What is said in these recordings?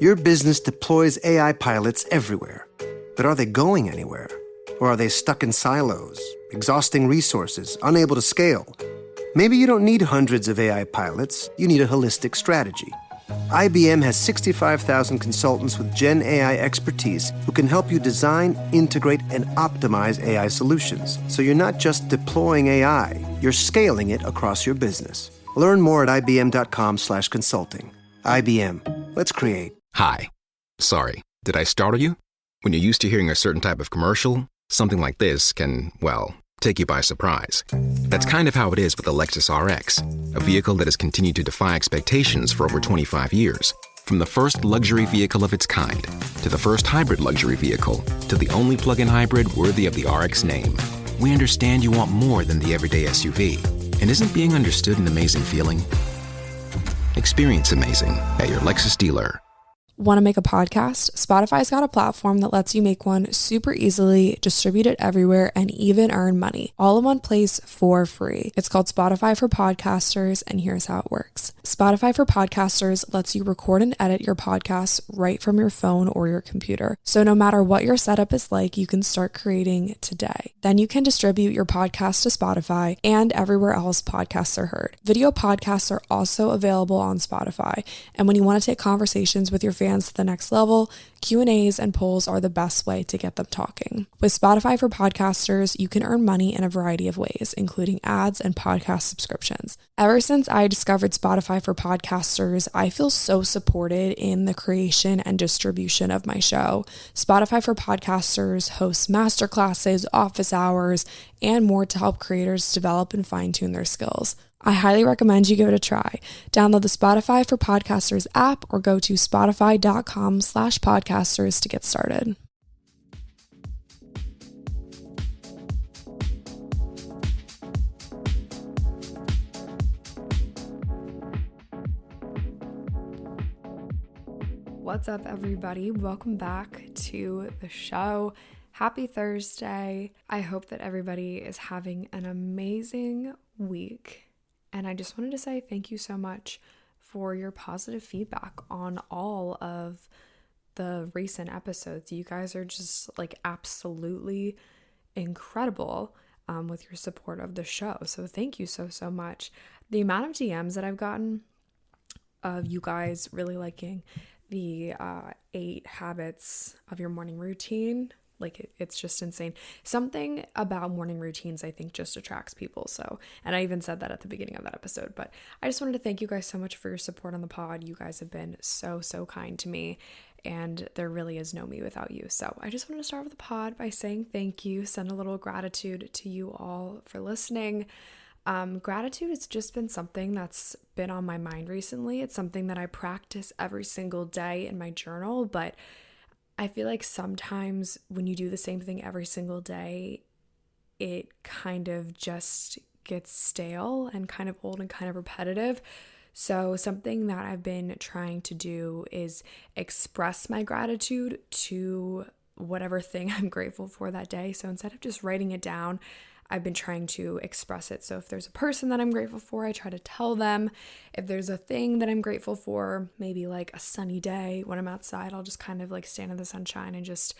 Your business deploys AI pilots everywhere. But are they going anywhere? Or are they stuck in silos, exhausting resources, unable to scale? Maybe you don't need hundreds of AI pilots, you need a holistic strategy. IBM has 65,000 consultants with Gen AI expertise who can help you design, integrate, and optimize AI solutions. So you're not just deploying AI, you're scaling it across your business. Learn more at ibm.com/consulting. IBM. Let's create. Hi. Sorry, did I startle you? When you're used to hearing a certain type of commercial, something like this can, well, take you by surprise. That's kind of how it is with the Lexus RX, a vehicle that has continued to defy expectations for over 25 years. From the first luxury vehicle of its kind, to the first hybrid luxury vehicle, to the only plug-in hybrid worthy of the RX name. We understand you want more than the everyday SUV. And isn't being understood an amazing feeling? Experience amazing at your Lexus dealer. Want to make a podcast? Spotify's got a platform that lets you make one super easily, distribute it everywhere, and even earn money, all in one place for free. It's called Spotify for Podcasters, and here's how it works. Spotify for Podcasters lets you record and edit your podcasts right from your phone or your computer. So no matter what your setup is like, you can start creating today. Then you can distribute your podcast to Spotify and everywhere else podcasts are heard. Video podcasts are also available on Spotify, and when you want to take conversations with your fans to the next level, Q&As and polls are the best way to get them talking. With Spotify for Podcasters, you can earn money in a variety of ways, including ads and podcast subscriptions. Ever since I discovered Spotify for Podcasters, I feel so supported in the creation and distribution of my show. Spotify for Podcasters hosts masterclasses, office hours, and more to help creators develop and fine-tune their skills. I highly recommend you give it a try. Download the Spotify for Podcasters app or go to spotify.com/podcasters to get started. What's up, everybody? Welcome back to the show. Happy Thursday. I hope that everybody is having an amazing week. And I just wanted to say thank you so much for your positive feedback on all of the recent episodes. You guys are just like absolutely incredible with your support of the show. So thank you so much. The amount of DMs that I've gotten of you guys really liking the 8 habits of your morning routine, like it's just insane. Something about morning routines, I think, just attracts people. So, and I even said that at the beginning of that episode, but I just wanted to thank you guys so much for your support on the pod. You guys have been so kind to me, and there really is no me without you. So I just wanted to start with the pod by saying thank you, send a little gratitude to you all for listening. Gratitude has just been something that's been on my mind recently. It's something that I practice every single day in my journal, but I feel like sometimes when you do the same thing every single day, it kind of just gets stale and kind of old and kind of repetitive. So something that I've been trying to do is express my gratitude to whatever thing I'm grateful for that day. So instead of just writing it down, I've been trying to express it. So if there's a person that I'm grateful for, I try to tell them. If there's a thing that I'm grateful for, maybe like a sunny day when I'm outside, I'll just kind of like stand in the sunshine and just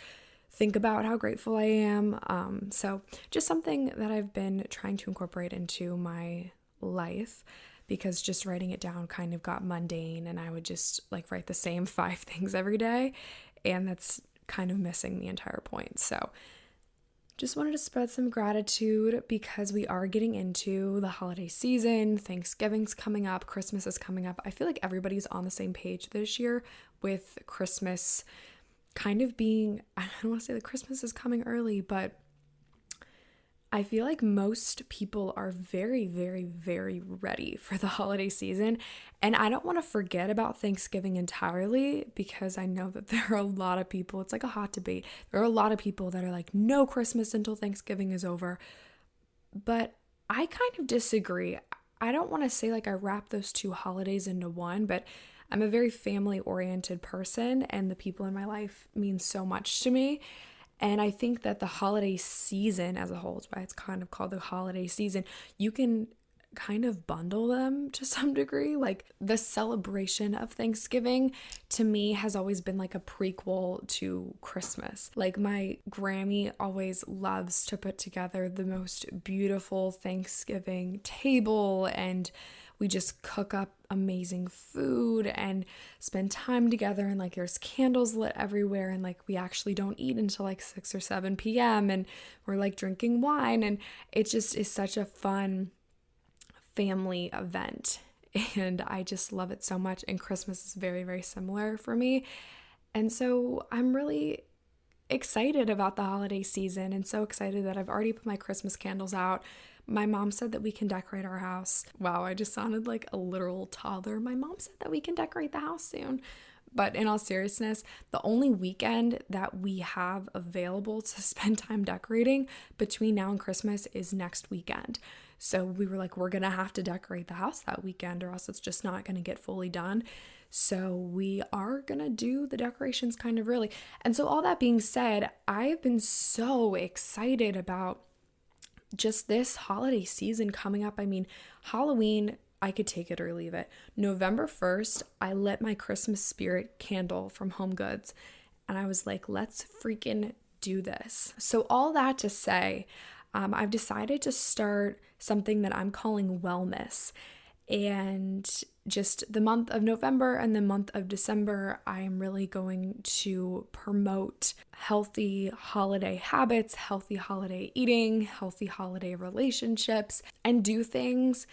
think about how grateful I am. So just something that I've been trying to incorporate into my life, because just writing it down kind of got mundane and I would just like write the same 5 things every day. And that's kind of missing the entire point. So just wanted to spread some gratitude because we are getting into the holiday season. Thanksgiving's coming up. Christmas is coming up. I feel like everybody's on the same page this year with Christmas kind of being, I don't want to say that Christmas is coming early, but I feel like most people are very ready for the holiday season. And I don't want to forget about Thanksgiving entirely because I know that there are a lot of people, it's like a hot debate. There are a lot of people that are like, no Christmas until Thanksgiving is over. But I kind of disagree. I don't want to say like I wrap those 2 holidays into one, but I'm a very family-oriented person and the people in my life mean so much to me. And I think that the holiday season as a whole is why it's kind of called the holiday season. You can kind of bundle them to some degree. Like the celebration of Thanksgiving to me has always been like a prequel to Christmas. Like my Grammy always loves to put together the most beautiful Thanksgiving table, and we just cook up amazing food and spend time together, and like there's candles lit everywhere, and like we actually don't eat until like 6 or 7 p.m. and we're like drinking wine, and it just is such a fun family event, and I just love it so much. And Christmas is very, very similar for me, and so I'm really excited about the holiday season, and so excited that I've already put my Christmas candles out. My mom said that we can decorate our house. Wow, I just sounded like a literal toddler. My mom said that we can decorate the house soon. But in all seriousness, the only weekend that we have available to spend time decorating between now and Christmas is next weekend. So we were like, we're going to have to decorate the house that weekend, or else it's just not going to get fully done. So we are going to do the decorations kind of early. And so all that being said, I've been so excited about just this holiday season coming up. I mean, Halloween, I could take it or leave it. November 1st, I lit my Christmas spirit candle from Home Goods, and I was like, let's freaking do this. So all that to say, I've decided to start something that I'm calling Wellmas. And just the month of November and the month of December, I am really going to promote healthy holiday habits, healthy holiday eating, healthy holiday relationships, and do things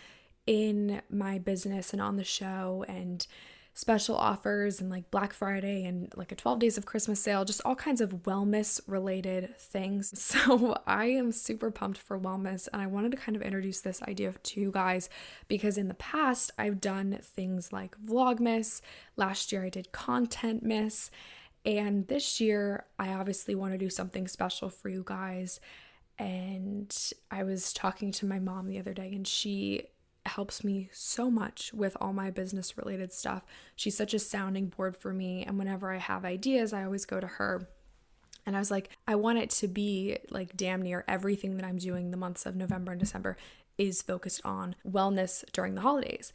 in my business and on the show, and special offers, and like Black Friday and like a 12 days of Christmas sale, just all kinds of wellness related things. So I am super pumped for Wellmas, and I wanted to kind of introduce this idea to you guys because in the past I've done things like Vlogmas. Last year I did Content Miss, and this year I obviously want to do something special for you guys. And I was talking to my mom the other day, and she helps me so much with all my business related stuff. She's such a sounding board for me, and whenever I have ideas, I always go to her. And I was like, I want it to be like damn near everything that I'm doing the months of November and December is focused on wellness during the holidays.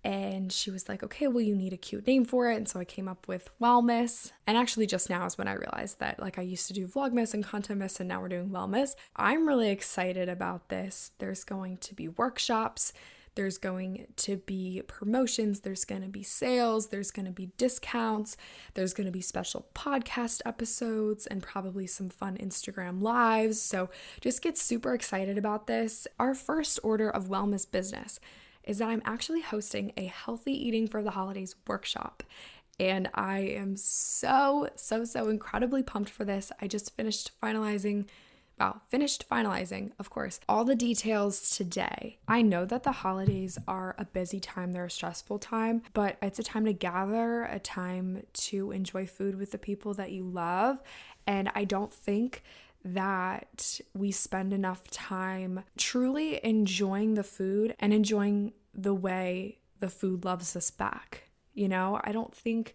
And she was like, okay, well, you need a cute name for it. And so I came up with Wellmas. And actually just now is when I realized that like I used to do Vlogmas and Content Miss, and now we're doing Wellmas. I'm really excited about this. There's going to be workshops. There's going to be promotions, there's going to be sales, there's going to be discounts, there's going to be special podcast episodes, and probably some fun Instagram lives. So just get super excited about this. Our first order of Wellmas business is that I'm actually hosting a healthy eating for the holidays workshop. And I am so incredibly pumped for this. I just finished finalizing, of course, all the details today. I know that the holidays are a busy time, they're a stressful time, but it's a time to gather, a time to enjoy food with the people that you love. And I don't think that we spend enough time truly enjoying the food and enjoying the way the food loves us back. You know, I don't think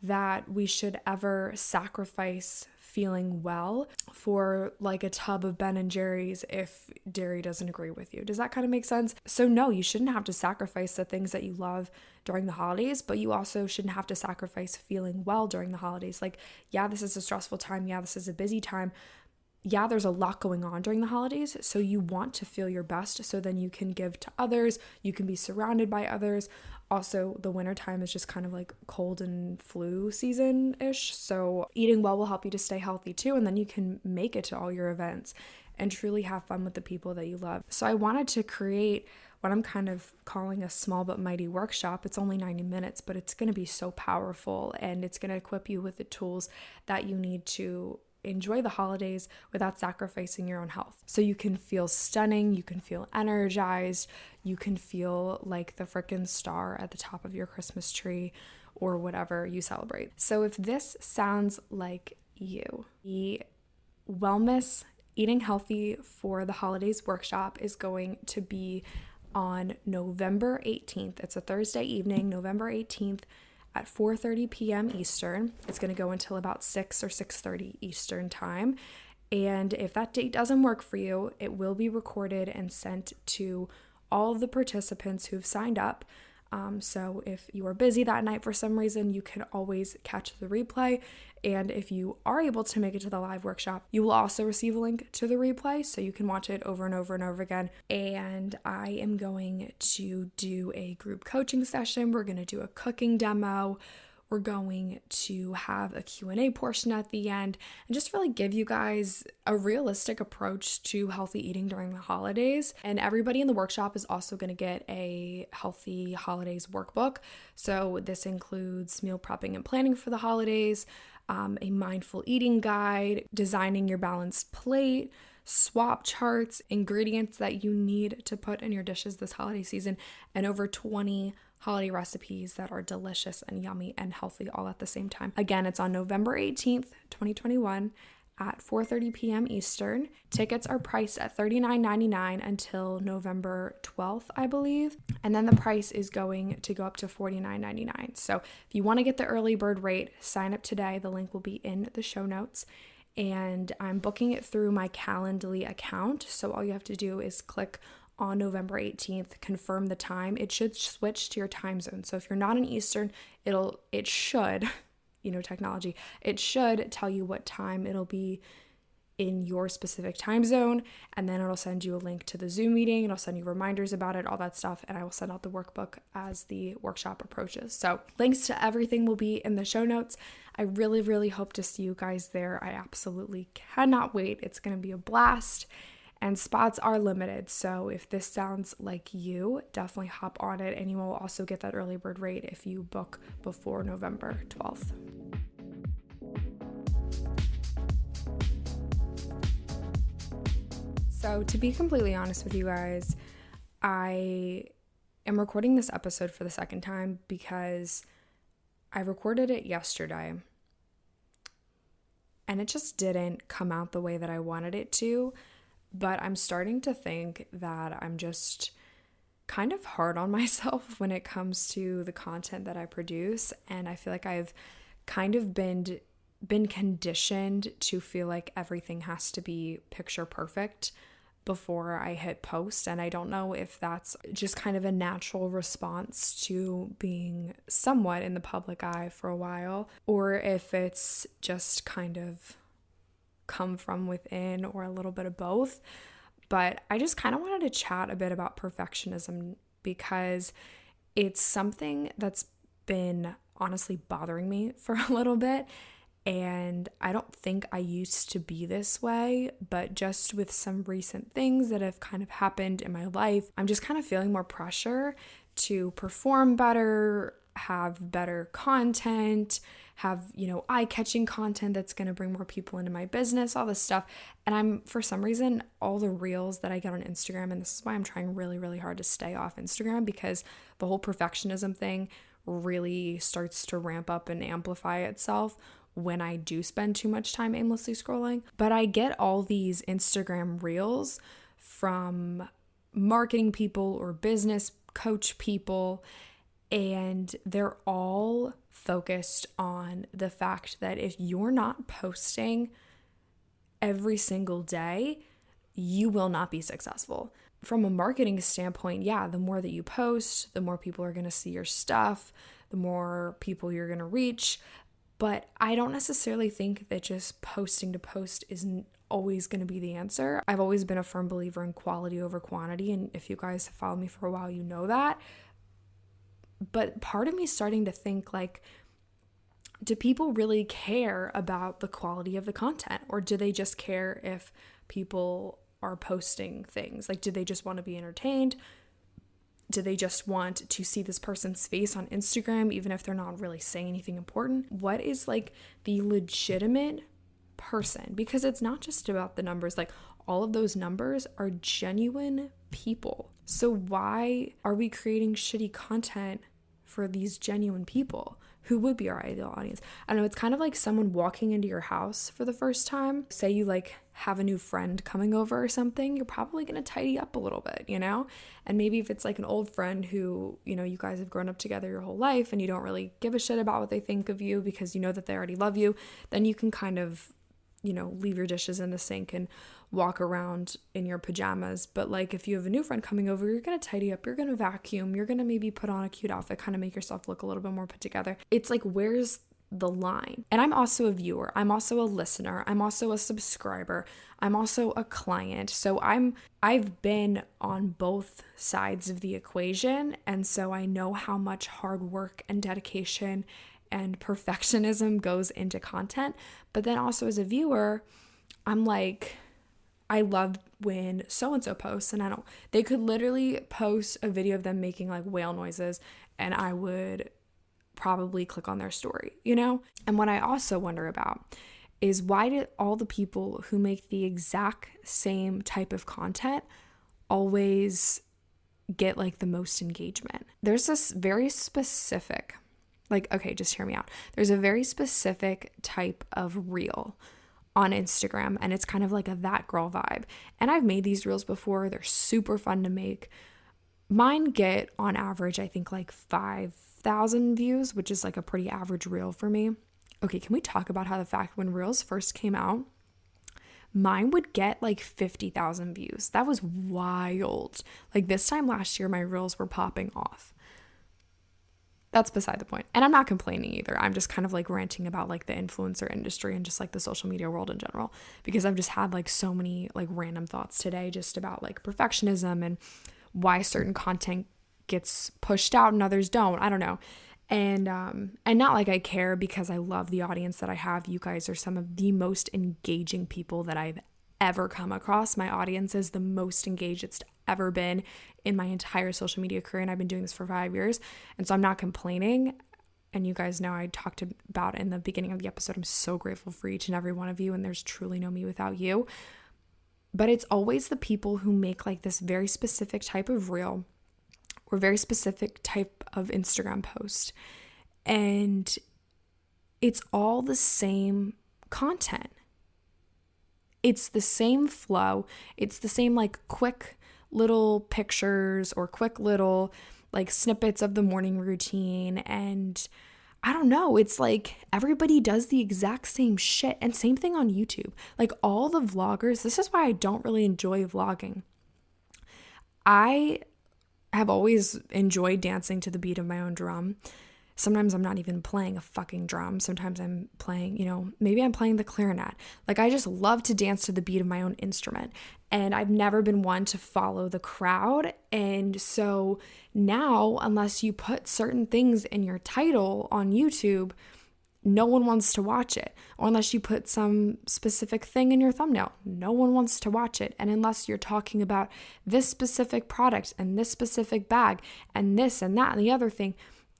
that we should ever sacrifice feeling well for like a tub of Ben and Jerry's if dairy doesn't agree with you. Does that kind of make sense? So no, you shouldn't have to sacrifice the things that you love during the holidays, but you also shouldn't have to sacrifice feeling well during the holidays. Like, yeah, this is a stressful time. Yeah, this is a busy time. Yeah, there's a lot going on during the holidays, so you want to feel your best so then you can give to others, you can be surrounded by others. Also, the wintertime is just kind of like cold and flu season-ish, so eating well will help you to stay healthy too, and then you can make it to all your events and truly have fun with the people that you love. So I wanted to create what I'm kind of calling a small but mighty workshop. It's only 90 minutes, but it's going to be so powerful, and it's going to equip you with the tools that you need to enjoy the holidays without sacrificing your own health. So you can feel stunning, you can feel energized, you can feel like the frickin' star at the top of your Christmas tree or whatever you celebrate. So if this sounds like you, the Wellmas Eating Healthy for the Holidays workshop is going to be on November 18th. It's a Thursday evening, November 18th, at 4:30 p.m. Eastern. It's going to go until about 6 or 6:30 Eastern time. And if that date doesn't work for you, it will be recorded and sent to all of the participants who've signed up. So if you are busy that night for some reason, you can always catch the replay. And if you are able to make it to the live workshop, you will also receive a link to the replay so you can watch it over and over and over again. And I am going to do a group coaching session. We're going to do a cooking demo. We're going to have a Q&A portion at the end and just really give you guys a realistic approach to healthy eating during the holidays. And everybody in the workshop is also going to get a healthy holidays workbook. So this includes meal prepping and planning for the holidays, a mindful eating guide, designing your balanced plate, swap charts, ingredients that you need to put in your dishes this holiday season, and over 20 holiday recipes that are delicious and yummy and healthy all at the same time. Again, it's on November 18th, 2021 at 4:30 p.m. Eastern. Tickets are priced at $39.99 until November 12th, I believe. And then the price is going to go up to $49.99. So if you want to get the early bird rate, sign up today. The link will be in the show notes. And I'm booking it through my Calendly account. So all you have to do is click on November 18th, confirm the time. It should switch to your time zone. So if you're not in Eastern, it should, technology, it should tell you what time it'll be in your specific time zone. And then it'll send you a link to the Zoom meeting. It'll send you reminders about it, all that stuff. And I will send out the workbook as the workshop approaches. So links to everything will be in the show notes. I really, really hope to see you guys there. I absolutely cannot wait. It's going to be a blast. And spots are limited, so if this sounds like you, definitely hop on it, and you will also get that early bird rate if you book before November 12th. So to be completely honest with you guys, I am recording this episode for the second time because I recorded it yesterday, and it just didn't come out the way that I wanted it to. But I'm starting to think that I'm just kind of hard on myself when it comes to the content that I produce. And I feel like I've kind of been conditioned to feel like everything has to be picture perfect before I hit post. And I don't know if that's just kind of a natural response to being somewhat in the public eye for a while, or if it's just kind of come from within, or a little bit of both. But I just kind of wanted to chat a bit about perfectionism because it's something that's been honestly bothering me for a little bit. And I don't think I used to be this way, but just with some recent things that have kind of happened in my life, I'm just kind of feeling more pressure to perform better, have better content, have, eye-catching content that's going to bring more people into my business, all this stuff. And for some reason, all the reels that I get on Instagram, and this is why I'm trying really, really hard to stay off Instagram, because the whole perfectionism thing really starts to ramp up and amplify itself when I do spend too much time aimlessly scrolling. But I get all these Instagram reels from marketing people or business coach people, and they're all focused on the fact that if you're not posting every single day, you will not be successful. From a marketing standpoint, yeah, the more that you post, the more people are going to see your stuff, the more people you're going to reach. But I don't necessarily think that just posting to post isn't always going to be the answer. I've always been a firm believer in quality over quantity, and if you guys have followed me for a while, you know that. But part of me is starting to think, like, do people really care about the quality of the content? Or do they just care if people are posting things? Like, do they just want to be entertained? Do they just want to see this person's face on Instagram, even if they're not really saying anything important? What is, like, the legitimate person? Because it's not just about the numbers. Like, all of those numbers are genuine people. So why are we creating shitty content for these genuine people who would be our ideal audience? I don't know, it's kind of like someone walking into your house for the first time. Say you have a new friend coming over or something, you're probably going to tidy up a little bit, And maybe if it's like an old friend who, you guys have grown up together your whole life and you don't really give a shit about what they think of you because you know that they already love you, then you can kind of leave your dishes in the sink and walk around in your pajamas. But like if you have a new friend coming over, you're going to tidy up, you're going to vacuum, you're going to maybe put on a cute outfit, kind of make yourself look a little bit more put together. It's like, where's the line? And I'm also a viewer. I'm also a listener. I'm also a subscriber. I'm also a client. So I've been on both sides of the equation. And so I know how much hard work and dedication and perfectionism goes into content. But then also as a viewer, I'm like, I love when so-and-so posts, and they could literally post a video of them making like whale noises and I would probably click on their story, And what I also wonder about is, why did all the people who make the exact same type of content always get like the most engagement? There's this very specific, just hear me out. There's a very specific type of reel on Instagram, and it's kind of like a that girl vibe. And I've made these reels before. They're super fun to make. Mine get on average, I think like 5,000 views, which is like a pretty average reel for me. Okay, can we talk about how the fact when reels first came out, mine would get like 50,000 views. That was wild. Like this time last year, my reels were popping off. That's beside the point. And I'm not complaining either. I'm just kind of like ranting about like the influencer industry and just like the social media world in general, because I've just had like so many like random thoughts today just about like perfectionism and why certain content gets pushed out and others don't. I don't know. And not like I care, because I love the audience that I have. You guys are some of the most engaging people that I've ever come across. My audience is the most engaged it's ever been in my entire social media career, and I've been doing this for 5 years, and so I'm not complaining. And you guys know I talked about in the beginning of the episode, I'm so grateful for each and every one of you, and there's truly no me without you. But it's always the people who make like this very specific type of reel or very specific type of Instagram post, and it's all the same content. It's the same flow. It's the same like quick little pictures or quick little like snippets of the morning routine. And I don't know, it's like everybody does the exact same shit. And same thing on YouTube. Like all the vloggers, this is why I don't really enjoy vlogging. I have always enjoyed dancing to the beat of my own drum. Sometimes I'm not even playing a fucking drum. Sometimes I'm playing, maybe I'm playing the clarinet. Like I just love to dance to the beat of my own instrument. And I've never been one to follow the crowd. And so now, unless you put certain things in your title on YouTube, no one wants to watch it. Or unless you put some specific thing in your thumbnail, no one wants to watch it. And unless you're talking about this specific product and this specific bag and this and that and the other thing,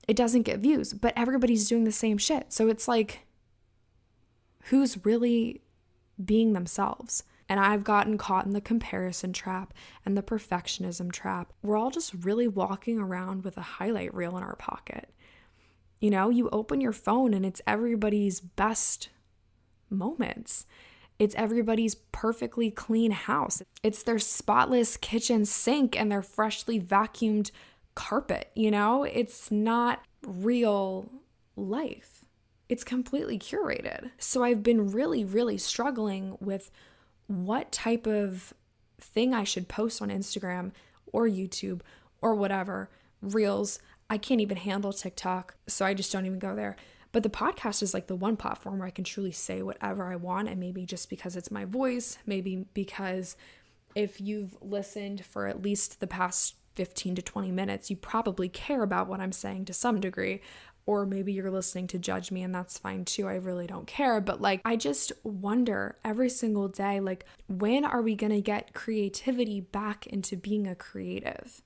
it doesn't get views. But everybody's doing the same shit. So it's like, who's really being themselves? And I've gotten caught in the comparison trap and the perfectionism trap. We're all just really walking around with a highlight reel in our pocket. You open your phone and it's everybody's best moments. It's everybody's perfectly clean house. It's their spotless kitchen sink and their freshly vacuumed carpet. It's not real life. It's completely curated. So I've been really, really struggling with what type of thing I should post on Instagram or YouTube or whatever, reels. I can't even handle TikTok, so I just don't even go there. But the podcast is like the one platform where I can truly say whatever I want, and maybe just because it's my voice, maybe because if you've listened for at least the past 15 to 20 minutes, you probably care about what I'm saying to some degree. Or maybe you're listening to judge me, and that's fine too. I really don't care. But I just wonder every single day, when are we going to get creativity back into being a creative?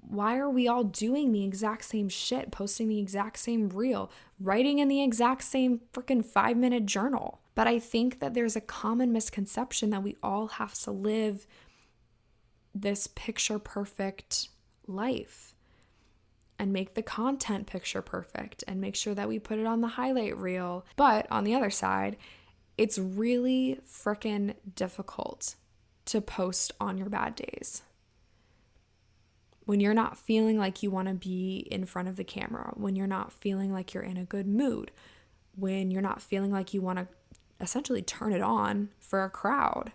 Why are we all doing the exact same shit, posting the exact same reel, writing in the exact same freaking 5-minute journal? But I think that there's a common misconception that we all have to live this picture perfect life and make the content picture perfect and make sure that we put it on the highlight reel. But on the other side, it's really freaking difficult to post on your bad days. When you're not feeling like you want to be in front of the camera, when you're not feeling like you're in a good mood, when you're not feeling like you want to essentially turn it on for a crowd.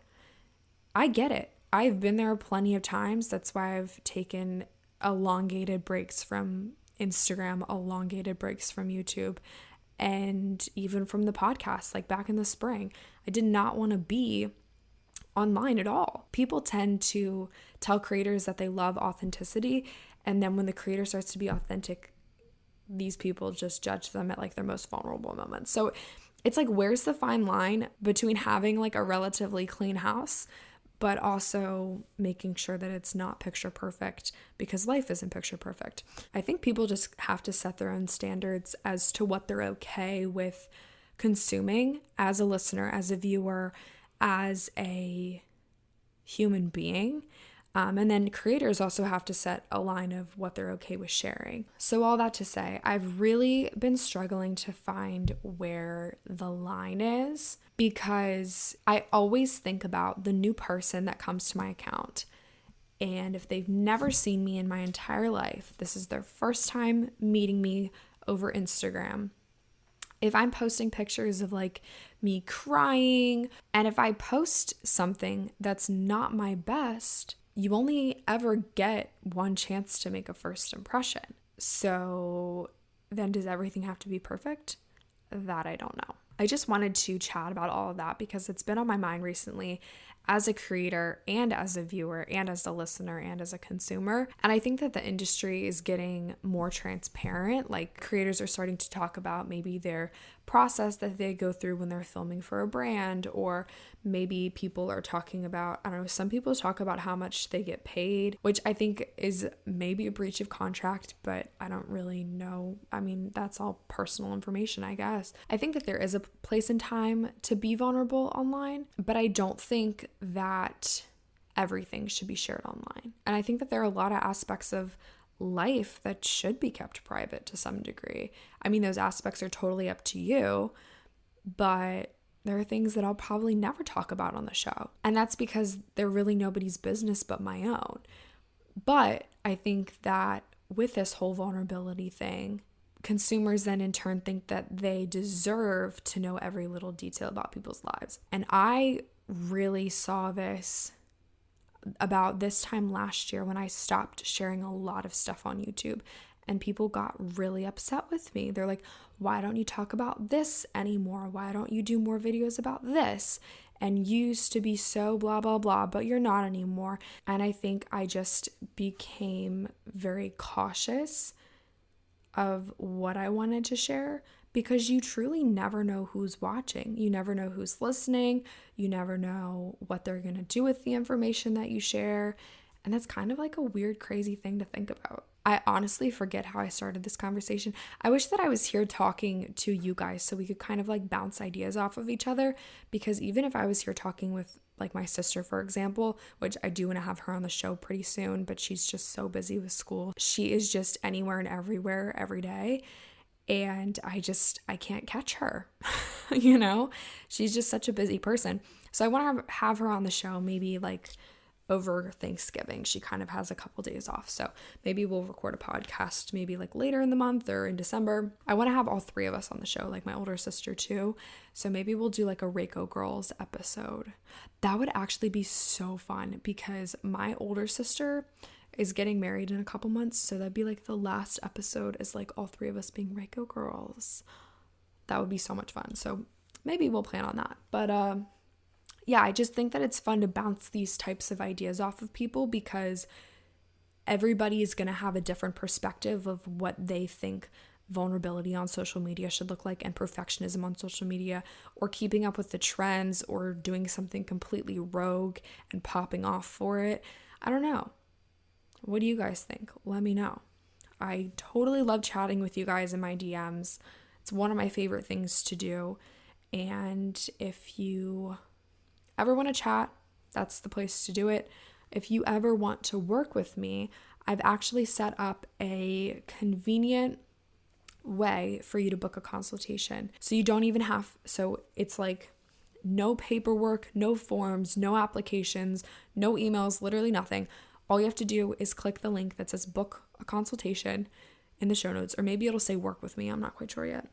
I get it. I've been there plenty of times. That's why I've taken elongated breaks from Instagram, elongated breaks from YouTube, and even from the podcast, like back in the spring. I did not want to be online at all. People tend to tell creators that they love authenticity, and then when the creator starts to be authentic, these people just judge them at like their most vulnerable moments. So it's like, where's the fine line between having like a relatively clean house, but also making sure that it's not picture perfect, because life isn't picture perfect. I think people just have to set their own standards as to what they're okay with consuming as a listener, as a viewer, as a human being. And then creators also have to set a line of what they're okay with sharing. So all that to say, I've really been struggling to find where the line is, because I always think about the new person that comes to my account. And if they've never seen me in my entire life, this is their first time meeting me over Instagram. If I'm posting pictures of like me crying, and if I post something that's not my best, you only ever get one chance to make a first impression. So then does everything have to be perfect? That I don't know. I just wanted to chat about all of that because it's been on my mind recently as a creator and as a viewer and as a listener and as a consumer. And I think that the industry is getting more transparent. Like, creators are starting to talk about maybe their process that they go through when they're filming for a brand, or maybe people are talking about, I don't know, some people talk about how much they get paid, which I think is maybe a breach of contract, but I don't really know. I mean, that's all personal information, I guess. I think that there is a place and time to be vulnerable online, but I don't think that everything should be shared online. And I think that there are a lot of aspects of life that should be kept private to some degree. I mean, those aspects are totally up to you, but there are things that I'll probably never talk about on the show. And that's because they're really nobody's business but my own. But I think that with this whole vulnerability thing, consumers then in turn think that they deserve to know every little detail about people's lives. And I really saw this about this time last year when I stopped sharing a lot of stuff on YouTube, and people got really upset with me. They're like, why don't you talk about this anymore? Why don't you do more videos about this? And you used to be so blah, blah, blah, but you're not anymore. And I think I just became very cautious of what I wanted to share, because you truly never know who's watching. You never know who's listening. You never know what they're going to do with the information that you share. And that's kind of like a weird, crazy thing to think about. I honestly forget how I started this conversation. I wish that I was here talking to you guys so we could kind of like bounce ideas off of each other, because even if I was here talking with like my sister, for example, which I do want to have her on the show pretty soon, but she's just so busy with school. She is just anywhere and everywhere every day. And I can't catch her, you know? She's just such a busy person. So I want to have her on the show maybe like over Thanksgiving. She kind of has a couple days off. So maybe we'll record a podcast maybe like later in the month or in December. I want to have all three of us on the show, like my older sister too. So maybe we'll do like a Reiko Girls episode. That would actually be so fun, because my older sister is getting married in a couple months, so that'd be like the last episode is like all three of us being Reiko girls. That would be so much fun. So maybe we'll plan on that. But yeah, I just think that it's fun to bounce these types of ideas off of people, because everybody is going to have a different perspective of what they think vulnerability on social media should look like, and perfectionism on social media, or keeping up with the trends, or doing something completely rogue and popping off for it. I don't know. What do you guys think? Let me know. I totally love chatting with you guys in my DMs. It's one of my favorite things to do. And if you ever want to chat, that's the place to do it. If you ever want to work with me, I've actually set up a convenient way for you to book a consultation. So you don't even have, so it's like no paperwork, no forms, no applications, no emails, literally nothing. All you have to do is click the link that says book a consultation in the show notes, or maybe it'll say work with me. I'm not quite sure yet.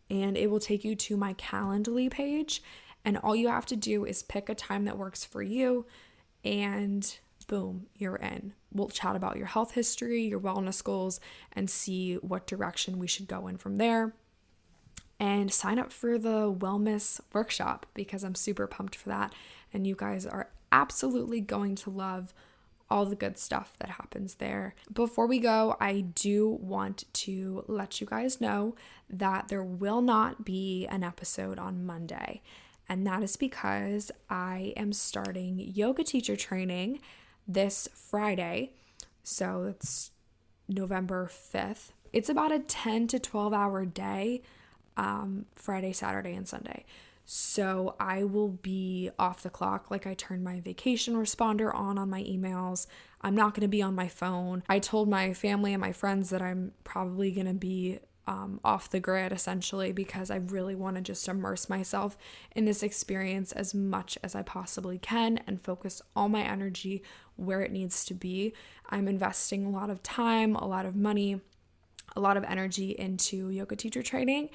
and it will take you to my Calendly page. And all you have to do is pick a time that works for you, and boom, you're in. We'll chat about your health history, your wellness goals, and see what direction we should go in from there. And sign up for the Wellmas workshop because I'm super pumped for that. And you guys are absolutely going to love all the good stuff that happens there. Before we go, I do want to let you guys know that there will not be an episode on Monday. And that is because I am starting yoga teacher training this Friday. So it's November 5th. It's about a 10 to 12 hour day, Friday, Saturday, and Sunday. So I will be off the clock. Like, I turned my vacation responder on my emails. I'm not going to be on my phone. I told my family and my friends that I'm probably going to be off the grid essentially, because I really want to just immerse myself in this experience as much as I possibly can and focus all my energy where it needs to be. I'm investing a lot of time, a lot of money, a lot of energy into yoga teacher training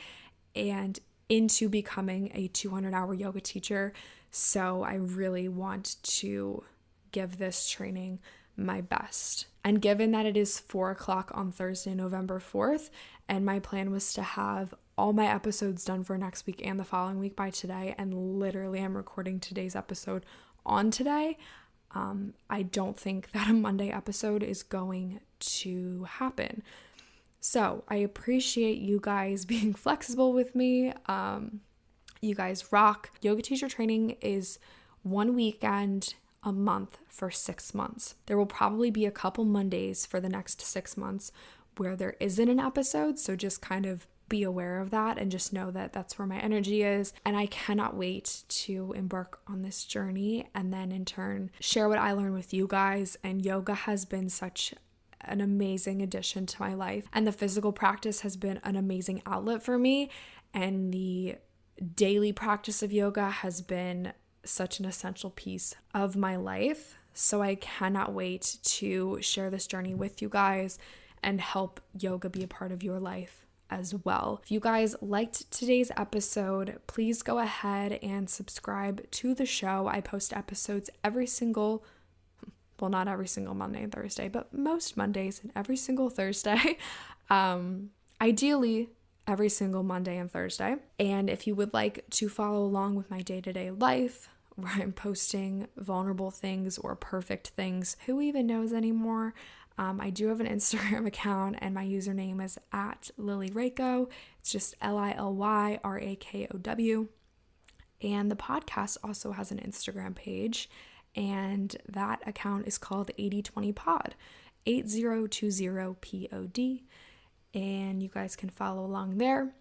and into becoming a 200-hour yoga teacher. So I really want to give this training my best. And given that it is 4:00 on Thursday, November 4th, and my plan was to have all my episodes done for next week and the following week by today, and literally I'm recording today's episode on today, I don't think that a Monday episode is going to happen. So I appreciate you guys being flexible with me. You guys rock. Yoga teacher training is one weekend a month for 6 months. There will probably be a couple Mondays for the next 6 months where there isn't an episode. So just kind of be aware of that and just know that that's where my energy is. And I cannot wait to embark on this journey and then in turn share what I learned with you guys. And yoga has been such an amazing addition to my life, and the physical practice has been an amazing outlet for me, and the daily practice of yoga has been such an essential piece of my life. So I cannot wait to share this journey with you guys and help yoga be a part of your life as well. If you guys liked today's episode, please go ahead and subscribe to the show. I post episodes not every single Monday and Thursday, but most Mondays and every single Thursday. Ideally, every single Monday and Thursday. And if you would like to follow along with my day-to-day life, where I'm posting vulnerable things or perfect things, who even knows anymore? I do have an Instagram account, and my username is @LilyRakow. It's just LILYRAKOW. And the podcast also has an Instagram page, and that account is called 8020pod, 8020pod, and you guys can follow along there.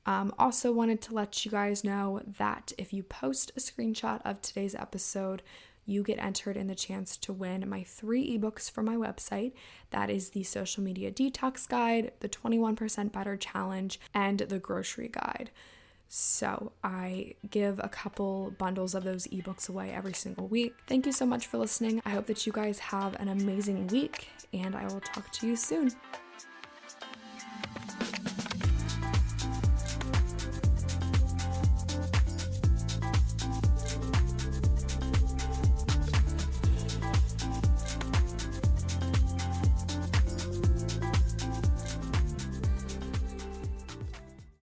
Also wanted to let you guys know that if you post a screenshot of today's episode, you get entered in the chance to win my 3 ebooks from my website. That is the Social Media Detox Guide, the 21% Better Challenge, and the Grocery Guide. So I give a couple bundles of those ebooks away every single week. Thank you so much for listening. I hope that you guys have an amazing week, and I will talk to you soon.